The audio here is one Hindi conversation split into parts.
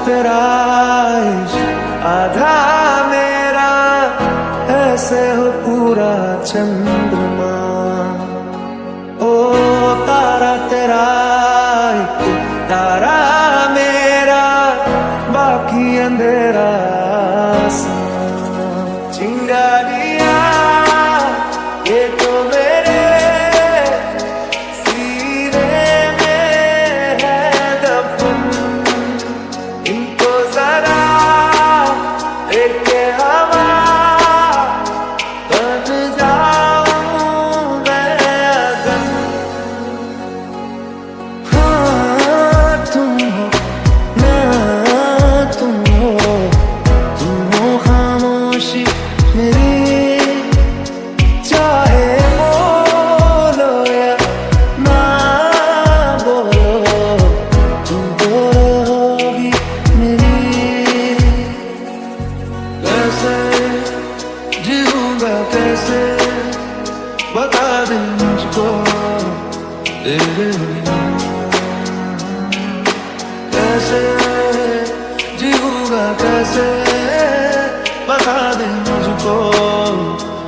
तेरा इश्क आधा मेरा, ऐसे हो पूरा चंद्रमा। ओ तारा तेरा एक तारा मेरा, बाकी अंधेरा चिंगारियां ये तो मेरे सीने में है दफन, इनको जरा देख के हवा बन जाऊं मैं अगन। हाँ तुम हो ना तुम हो खामोशी मेरी, चाहे बोलो या ना बोलो, तुम तो रहोगी मेरी। कैसे जीऊंगा कैसे बता दे मुझको तेरे बिना, कैसे जीऊंगा कैसे बता दे मुझको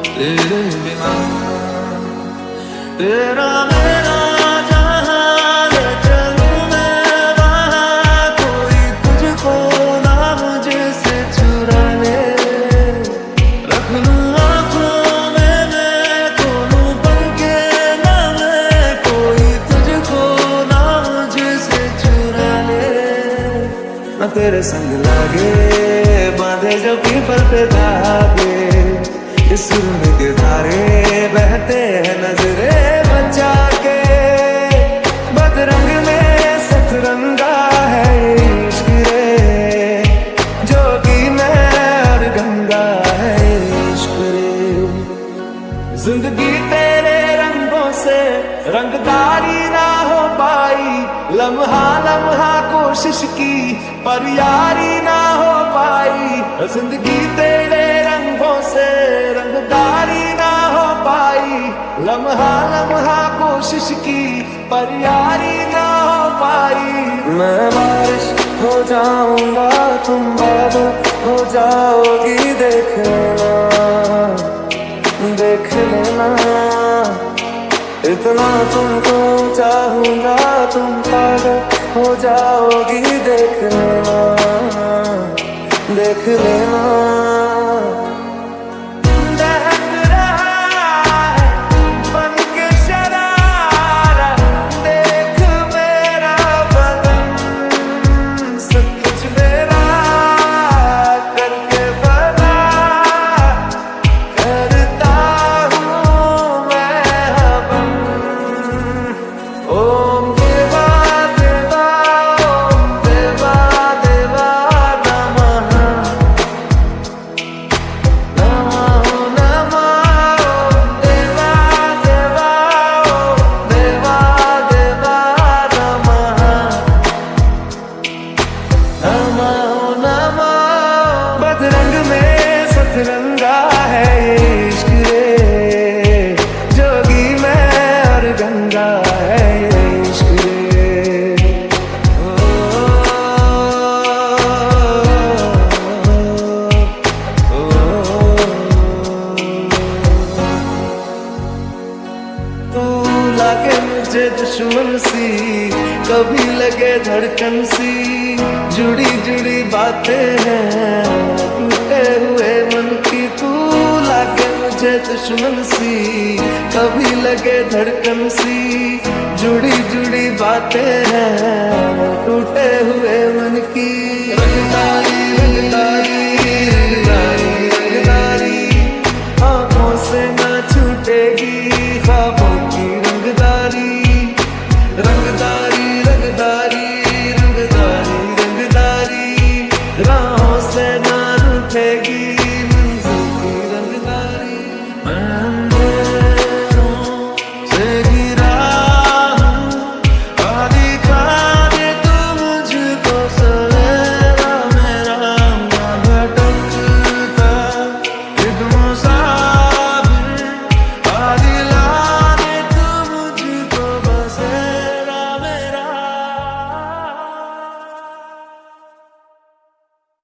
तेरे बिना। तेरा मेरा जहां ले चलूं मैं वहां, कोई तुझको ना मुझसे चुरा ले। रख लूं आँखों में मैं खोलूं बनके ना मैं, कोई तुझको ना मुझसे चुरा ले। ना तेरे संग लागे बांधे जो पीपल पे धागे, इस सुर के धारे बहते हैं नजरे बचा के। बदरंग में सतरंगा है इश्क रे, जोगी मैं और गंगा है इश्क रे। जिंदगी तेरे रंगों से रंगदारी ना हो पाई, लम्हा लम्हा कोशिश की पर यारी ना हो पाई। जिंदगी तेरे रंगों से रंगदारी ना हो पाई, लम्हा लम्हा कोशिश की पर यारी ना हो पाई। मैं बारिश हो जाऊंगा तुम बादल हो जाओगी, देख लेना देख लेना। इतना तुमको चाहूंगा तुम पागल हो जाओगी, देख लेना देख लेना। दहक रहा है बनके शरारा, देख मेरा बदन सब कुछ मेरा करके फना, करता हूँ मैं हवन। ओम देवा देवा ओम देवा देवा नमः, नमः नमः ओम देवा देवा ओम देवा देवा नमः, नमः नमः। बदरंग में सतरंगा है ये इश्क रे, जोगी मैं और गंगा है ये इश्क रे। तू लागे मुझे दुश्मन सी, कभी लगे धड़कन सी, जुड़ी जुड़ी बातें हैं टूटे हुए मन की। तू लागे मुझे दुश्मन सी, कभी लगे धड़कन सी, जुड़ी जुड़ी बातें हैं टूटे हुए मन की। रंगदारी रंगदारी